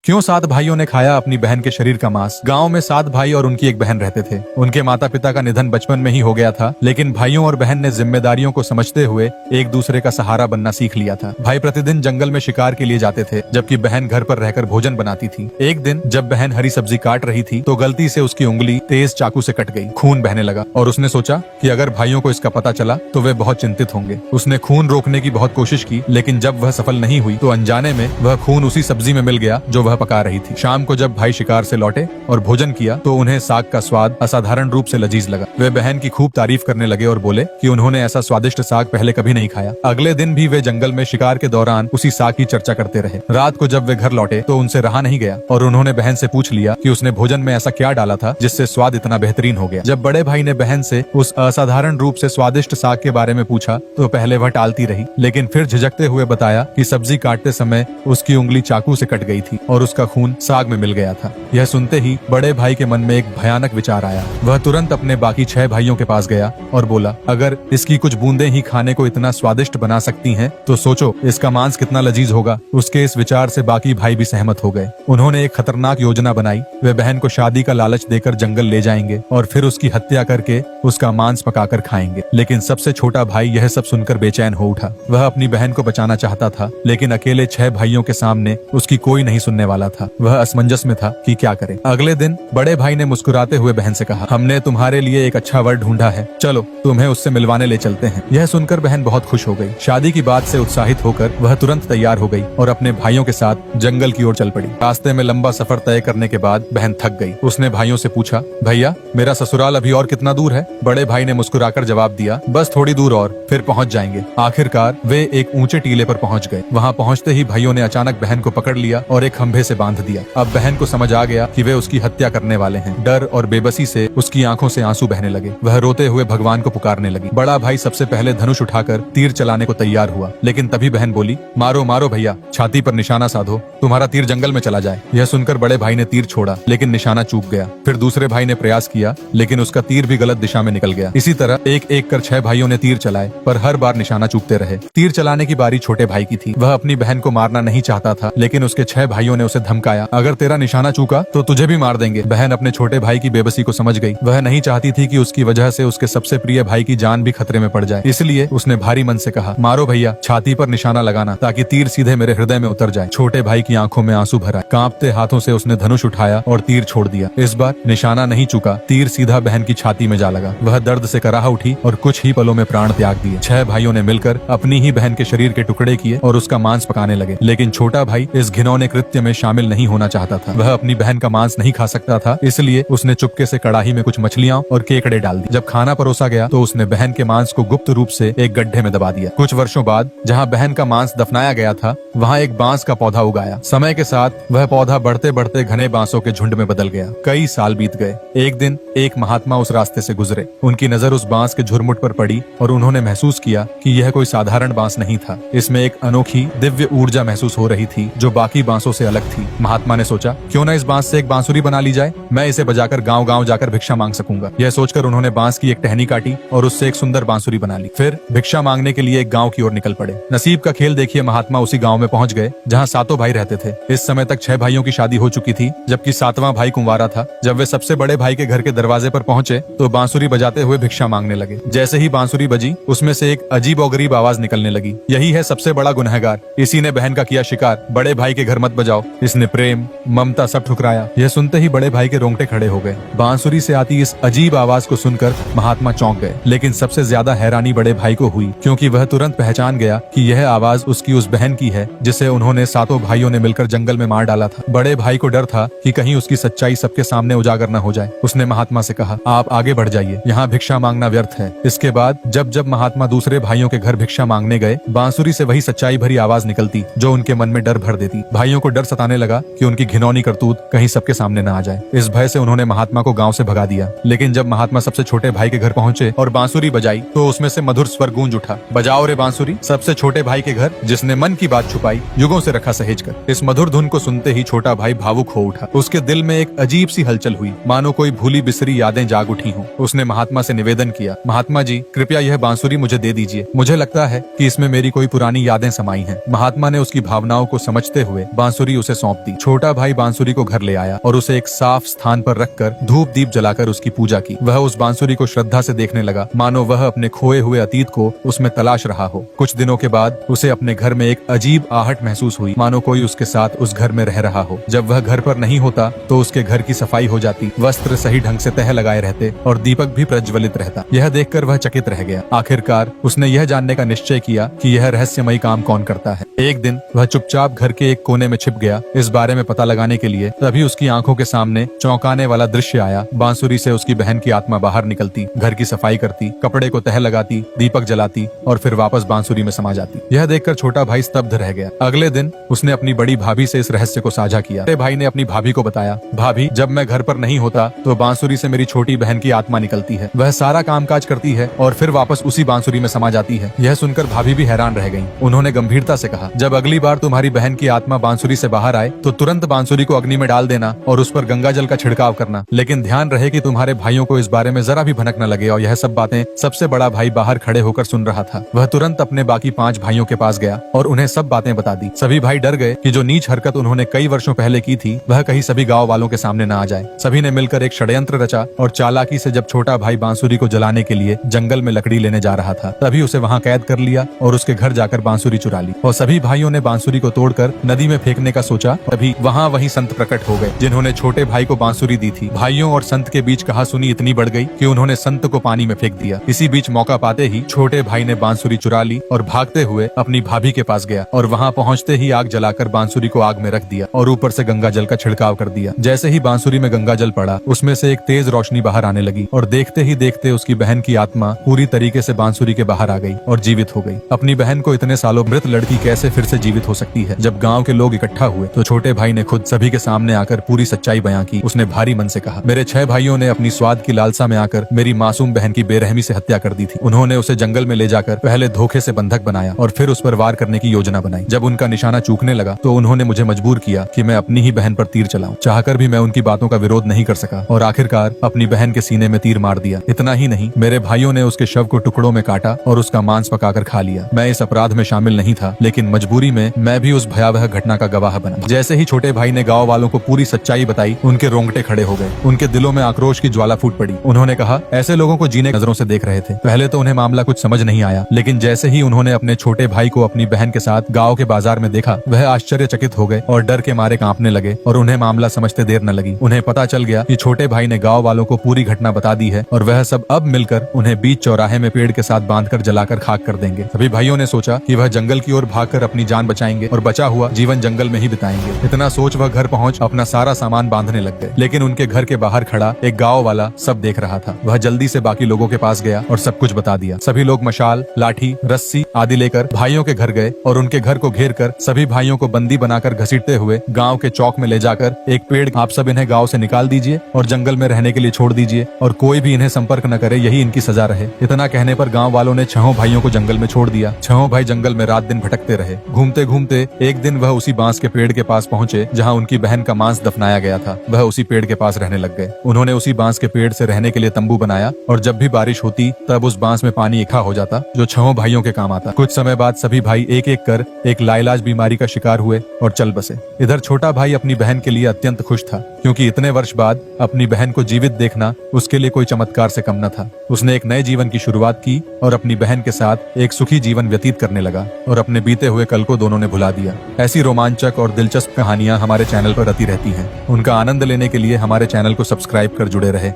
क्यों 7 भाइयों ने खाया अपनी बहन के शरीर का मांस। गांव में 7 भाई और उनकी एक बहन रहते थे। उनके माता पिता का निधन बचपन में ही हो गया था, लेकिन भाइयों और बहन ने जिम्मेदारियों को समझते हुए एक दूसरे का सहारा बनना सीख लिया था। भाई प्रतिदिन जंगल में शिकार के लिए जाते थे, जबकि बहन घर पर रहकर भोजन बनाती थी। एक दिन जब बहन हरी सब्जी काट रही थी तो गलती से उसकी उंगली तेज चाकू से कट गई। खून बहने लगा और उसने सोचा कि अगर भाइयों को इसका पता चला तो वे बहुत चिंतित होंगे। उसने खून रोकने की बहुत कोशिश की, लेकिन जब वह सफल नहीं हुई तो अनजाने में वह खून उसी सब्जी में मिल गया जो वह पका रही थी। शाम को जब भाई शिकार से लौटे और भोजन किया तो उन्हें साग का स्वाद असाधारण रूप से लजीज लगा। वे बहन की खूब तारीफ करने लगे और बोले कि उन्होंने ऐसा स्वादिष्ट साग पहले कभी नहीं खाया। अगले दिन भी वे जंगल में शिकार के दौरान उसी साग की चर्चा करते रहे। रात को जब वे घर लौटे तो उनसे रहा नहीं गया और उन्होंने बहन से पूछ लिया कि उसने भोजन में ऐसा क्या डाला था जिससे स्वाद इतना बेहतरीन हो गया। जब बड़े भाई ने बहन से उस असाधारण रूप से स्वादिष्ट साग के बारे में पूछा तो पहले वह टालती रही, लेकिन फिर झिझकते हुए बताया कि सब्जी काटते समय उसकी उंगली चाकू से कट गई थी और उसका खून साग में मिल गया था। यह सुनते ही बड़े भाई के मन में एक भयानक विचार आया। वह तुरंत अपने बाकी 6 भाइयों के पास गया और बोला, अगर इसकी कुछ बूंदें ही खाने को इतना स्वादिष्ट बना सकती हैं, तो सोचो इसका मांस कितना लजीज होगा। उसके इस विचार से बाकी भाई भी सहमत हो गए। उन्होंने एक खतरनाक योजना बनाई। वे बहन को शादी का लालच देकर जंगल ले जाएंगे और फिर उसकी हत्या करके उसका मांस पकाकर खाएंगे। लेकिन सबसे छोटा भाई यह सब सुनकर बेचैन हो उठा। वह अपनी बहन को बचाना चाहता था, लेकिन अकेले 6 भाइयों के सामने उसकी कोई नहीं सुनने वाला था। वह असमंजस में था कि क्या करे। अगले दिन बड़े भाई ने मुस्कुराते हुए बहन से कहा, हमने तुम्हारे लिए एक अच्छा वर ढूंढा है, चलो तुम्हें उससे मिलवाने ले चलते हैं। यह सुनकर बहन बहुत खुश हो गई। शादी की बात से उत्साहित होकर वह तुरंत तैयार हो गई और अपने भाइयों के साथ जंगल की ओर चल पड़ी। रास्ते में लंबा सफर तय करने के बाद बहन थक गई। उसने भाइयों से पूछा, भैया मेरा ससुराल अभी और कितना दूर है? बड़े भाई ने मुस्कुराकर जवाब दिया, बस थोड़ी दूर और, फिर पहुंच जाएंगे। आखिरकार वे एक ऊंचे टीले पर पहुंच गए। वहां पहुंचते ही भाइयों ने अचानक बहन को पकड़ लिया और एक खंभे से बांध दिया। अब बहन को समझ आ गया कि वे उसकी हत्या करने वाले हैं। डर और बेबसी से उसकी आंखों से आंसू बहने लगे। वह रोते हुए भगवान को पुकारने लगी। बड़ा भाई सबसे पहले धनुष उठाकर तीर चलाने को तैयार हुआ, लेकिन तभी बहन बोली, मारो मारो भैया, छाती पर निशाना साधो, तुम्हारा तीर जंगल में चला जाए। यह सुनकर बड़े भाई ने तीर छोड़ा, लेकिन निशाना चूक गया। फिर दूसरे भाई ने प्रयास किया, लेकिन उसका तीर भी गलत दिशा में निकल गया। इसी तरह एक एक कर 6 भाइयों ने तीर चलाए, पर हर बार निशाना चूकते रहे। तीर चलाने की बारी छोटे भाई की थी। वह अपनी बहन को मारना नहीं चाहता था, लेकिन उसके 6 भाइयों ने उसे धमकाया, अगर तेरा निशाना चूका तो तुझे भी मार देंगे। बहन अपने छोटे भाई की बेबसी को समझ गई। वह नहीं चाहती थी कि उसकी वजह से उसके सबसे प्रिय भाई की जान भी खतरे में पड़ जाए। इसलिए उसने भारी मन से कहा, मारो भैया, छाती पर निशाना लगाना ताकि तीर सीधे मेरे हृदय में उतर जाए। छोटे भाई की आंखों में आंसू भरा। कांपते हाथों से उसने धनुष उठाया और तीर छोड़ दिया। इस बार निशाना नहीं चुका, तीर सीधा बहन की छाती में जा लगा। वह दर्द से कराह उठी और कुछ ही पलों में प्राण त्याग दिए। 6 भाइयों ने मिलकर अपनी ही बहन के शरीर के टुकड़े किए और उसका मांस पकाने लगे, लेकिन छोटा भाई इस घिनौने कृत्य में शामिल नहीं होना चाहता था। वह अपनी बहन का मांस नहीं खा सकता था, इसलिए उसने चुपके से कड़ाही में कुछ मछलियां और केकड़े डाल दी। जब खाना परोसा गया तो उसने बहन के मांस को गुप्त रूप से एक गड्ढे में दबा दिया। कुछ वर्षों बाद जहां बहन का मांस दफनाया गया था, वहां एक बांस का पौधा उगाया। समय के साथ वह पौधा बढ़ते बढ़ते घने बांसों के झुंड में बदल गया। कई साल बीत गए। एक दिन एक महात्मा उस रास्ते से गुजरे। उनकी नजर उस बांस के झुरमुट पर पड़ी और उन्होंने महसूस किया कि यह कोई साधारण बांस नहीं था। इसमें एक अनोखी दिव्य ऊर्जा महसूस हो रही थी जो बाकी बांसों से अलग थी। महात्मा ने सोचा, क्यों न इस बांस से एक बांसुरी बना ली जाए, मैं इसे बजाकर गांव गांव जाकर भिक्षा मांग सकूंगा। यह सोचकर उन्होंने बांस की एक टहनी काटी और उससे एक सुंदर बांसुरी बना ली। फिर भिक्षा मांगने के लिए एक गांव की ओर निकल पड़े। नसीब का खेल देखिए, महात्मा उसी गांव में पहुंच गए जहां 7 भाई रहते थे। इस समय तक 6 भाइयों की शादी हो चुकी थी, जबकि 7वां भाई कुंवारा था। जब वे सबसे बड़े भाई के घर के दरवाजे पर पहुंचे तो बांसुरी बजाते हुए भिक्षा मांगने लगे। जैसे ही बांसुरी बजी, उसमें से एक अजीब और गरीब आवाज निकलने लगी, यही है सबसे बड़ा गुनहगार, इसी ने बहन का किया शिकार, बड़े भाई के घर मत बजाओ। इसने प्रेम ममता सब ठुकराया। यह सुनते ही बड़े भाई के रोंगटे खड़े हो गए। बांसुरी से आती इस अजीब आवाज को सुनकर महात्मा चौंक गए, लेकिन सबसे ज्यादा हैरानी बड़े भाई को हुई, क्योंकि वह तुरंत पहचान गया कि यह आवाज उसकी उस बहन की है जिसे उन्होंने 7 भाइयों ने मिलकर जंगल में मार डाला था। बड़े भाई को डर था कि कहीं उसकी सच्चाई सबके सामने उजागर न हो जाए। उसने महात्मा से कहा, आप आगे बढ़ जाइए, यहाँ भिक्षा मांगना व्यर्थ है। इसके बाद जब जब महात्मा दूसरे भाइयों के घर भिक्षा मांगने गए, बांसुरी से वही सच्चाई भरी आवाज निकलती जो उनके मन में डर भर देती। भाइयों को डर सताने लगा कि उनकी घिनौनी करतूत कहीं सबके सामने न आ जाए। इस भय से उन्होंने महात्मा को गांव से भगा दिया। लेकिन जब महात्मा सबसे छोटे भाई के घर पहुंचे और बांसुरी बजाई तो उसमें से मधुर स्वर गूंज उठा, बजाओ रे बांसुरी, सबसे छोटे भाई के घर जिसने मन की बात छुपाई, युगों से रखा सहेज कर। इस मधुर धुन को सुनते ही छोटा भाई भावुक हो उठा। उसके दिल में एक अजीब सी हलचल हुई, मानो कोई भूली बिसरी यादें जाग उठी हों। उसने महात्मा से निवेदन किया, महात्मा जी कृपया यह बांसुरी मुझे दे दीजिए, मुझे लगता है कि इसमें मेरी कोई पुरानी यादें समाई हैं। महात्मा ने उसकी भावनाओं को समझते हुए बांसुरी उसे सौंप दी। छोटा भाई बांसुरी को घर ले आया और उसे एक साफ स्थान पर रखकर धूप दीप जलाकर उसकी पूजा की। वह उस बांसुरी को श्रद्धा से देखने लगा, मानो वह अपने खोए हुए अतीत को उसमें तलाश रहा हो। कुछ दिनों के बाद उसे अपने घर में एक अजीब आहट महसूस हुई, मानो कोई उसके साथ उस घर में रह रहा हो। जब वह घर पर नहीं होता तो उसके घर की सफाई हो जाती, वस्त्र सही ढंग से तह लगाए रहते और दीपक भी प्रज्वलित रहता। यह देखकर वह चकित रह गया। आखिरकार उसने यह जानने का निश्चय किया कि यह रहस्यमयी काम कौन करता है। एक दिन वह चुपचाप घर के एक कोने में छिप गया इस बारे में पता लगाने के लिए। तभी उसकी आंखों के सामने चौंकाने वाला दृश्य आया। बांसुरी से उसकी बहन की आत्मा बाहर निकलती, घर की सफाई करती, कपड़े को तह लगाती, दीपक जलाती और फिर वापस बांसुरी में समा जाती। यह देखकर छोटा भाई स्तब्ध रह गया। अगले दिन उसने अपनी बड़ी भाभी से इस रहस्य को साझा किया। छोटे भाई ने अपनी भाभी को बताया, भाभी, जब मैं घर पर नहीं होता तो बांसुरी से मेरी छोटी बहन की आत्मा निकलती है। वह सारा कामकाज करती है और फिर वापस उसी बांसुरी में समा जाती है। यह सुनकर भाभी भी हैरान रह गईं। उन्होंने गंभीरता से कहा, जब अगली बार तुम्हारी बहन की आत्मा बांसुरी से बाहर आए तो तुरंत बांसुरी को अग्नि में डाल देना और उस पर गंगा जल का छिड़काव करना। लेकिन ध्यान रहे कि तुम्हारे भाइयों को इस बारे में जरा भी भनक न लगे। और यह सब बातें सबसे बड़ा भाई बाहर खड़े होकर सुन रहा था। वह तुरंत अपने बाकी 5 भाइयों के पास गया और उन्हें सब बातें बता दी। सभी भाई डर गए कि जो नीच हरकत उन्होंने कई वर्षों पहले की थी वह कहीं सभी गांव वालों के सामने न आ जाए। सभी ने मिलकर एक षड्यंत्र रचा और चालाकी से जब छोटा भाई बांसुरी को जलाने के लिए जंगल में लकड़ी लेने जा रहा था तभी उसे वहां कैद कर लिया और उसके घर जाकर बांसुरी चुरा ली। और सभी भाइयों ने बांसुरी को तोड़कर नदी में फेंकने का सोचा। तभी वहीं संत प्रकट हो गए जिन्होंने छोटे भाई को बांसुरी दी थी। भाइयों और संत के बीच कहासुनी इतनी बढ़ गई कि उन्होंने संत को पानी में फेंक दिया। इसी बीच मौका पाते ही छोटे भाई ने बांसुरी चुरा ली और भागते हुए अपनी भाभी के पास गया और वहां पहुंचते ही आग जलाकर बांसुरी को आग में रख दिया और ऊपर से गंगा जल का छिड़काव कर दिया। जैसे ही बांसुरी में गंगा जल पड़ा उसमें से एक तेज रोशनी बाहर आने लगी और देखते ही देखते उसकी बहन की आत्मा पूरी तरीके से बांसुरी के बाहर आ गई और जीवित हो गई। अपनी बहन को इतने सालों मृत लड़की कैसे फिर से जीवित हो सकती है? जब गांव के लोग इकट्ठा हुए तो छोटे भाई ने खुद सभी के सामने आकर पूरी सच्चाई बयां की। उसने भारी मन से कहा, मेरे 6 भाइयों ने अपनी स्वाद की लालसा में आकर मेरी मासूम बहन की बेरहमी से हत्या कर दी थी। उन्होंने उसे जंगल में ले जाकर पहले धोखे से बंधक बनाया और फिर उस पर वार करने की योजना बनाई। जब उनका निशाना चूकने लगा तो उन्होंने मुझे मजबूर किया कि मैं अपनी ही बहन पर तीर चलाऊं। चाहकर भी मैं उनकी बातों का विरोध नहीं कर सका और आखिरकार अपनी बहन के सीने में तीर मार दिया। इतना ही नहीं, मेरे भाइयों ने उसके शव को टुकड़ों में काटा और उसका मांस पकाकर खा लिया। मैं इस अपराध में शामिल नहीं था, लेकिन मजबूरी में मैं भी उस भयावह घटना का गवाह बना। जैसे ही छोटे भाई ने गांव वालों को पूरी सच्चाई बताई उनके रोंगटे खड़े हो गए। उनके दिलों में आक्रोश की ज्वाला फूट पड़ी। उन्होंने कहा, ऐसे लोगों को जीने की नजरों से देख रहे थे। पहले तो उन्हें मामला कुछ समझ नहीं आया, लेकिन जैसे ही उन्होंने अपने छोटे भाई को अपनी बहन के साथ गांव के बाजार में देखा वह आश्चर्यचकित हो गए और डर के मारे कांपने लगे और उन्हें मामला समझते देर न लगी। उन्हें पता चल गया कि छोटे भाई ने गांव वालों को पूरी घटना बता दी है और वह सब अब मिलकर उन्हें बीच चौराहे में पेड़ के साथ बांधकर जलाकर खाक कर देंगे। सभी भाइयों ने सोचा कि वह जंगल की ओर भागकर अपनी जान बचाएंगे और बचा हुआ जीवन जंगल में ही बिताएंगे। इतना सोच वह घर पहुंच अपना सारा सामान बांधने लग गए। लेकिन उनके घर के बाहर खड़ा एक गांव वाला सब देख रहा था। वह जल्दी से बाकी लोगों के पास गया और सब कुछ बता दिया। सभी लोग मशाल, लाठी, रस्सी आदि लेकर भाइयों के घर गए और उनके घर को घेर कर सभी भाइयों को बंदी बनाकर घसीटते हुए गांव के चौक में ले जाकर एक पेड़, आप सब इन्हें गांव से निकाल दीजिए और जंगल में रहने के लिए छोड़ दीजिए और कोई भी इन्हें संपर्क न करे, यही इनकी सजा रहे। इतना कहने पर गांव वालों ने 6 भाइयों को जंगल में छोड़ दिया। 6 भाई जंगल में रात दिन भटकते रहे। घूमते घूमते एक दिन वह उसी बांस के पेड़ के पास पहुंचे जहां उनकी बहन का मांस दफनाया गया था। वह उसी पेड़ के पास रहने लग गए। उन्होंने उसी बांस के पेड़ से रहने के लिए तंबू बनाया और जब भी बारिश होती तब उस बांस में पानी इकट्ठा हो जाता जो 6 भाइयों के काम आता। कुछ समय बाद सभी भाई एक एक कर एक लाइलाज बीमारी का शिकार हुए और चल बसे। इधर छोटा भाई अपनी बहन के लिए अत्यंत खुश था, क्योंकि इतने वर्ष बाद अपनी बहन को जीवित देखना उसके लिए कोई चमत्कार से कम न था। उसने एक नए जीवन की शुरुआत की और अपनी बहन के साथ एक सुखी जीवन व्यतीत करने लगा और अपने बीते हुए कल को दोनों ने भुला दिया। ऐसी रोमांचक और दिलचस्प कहानियां हमारे चैनल पर आती रहती हैं। उनका आनंद लेने के लिए हमारे चैनल को सब्सक्राइब कर जुड़े रहे।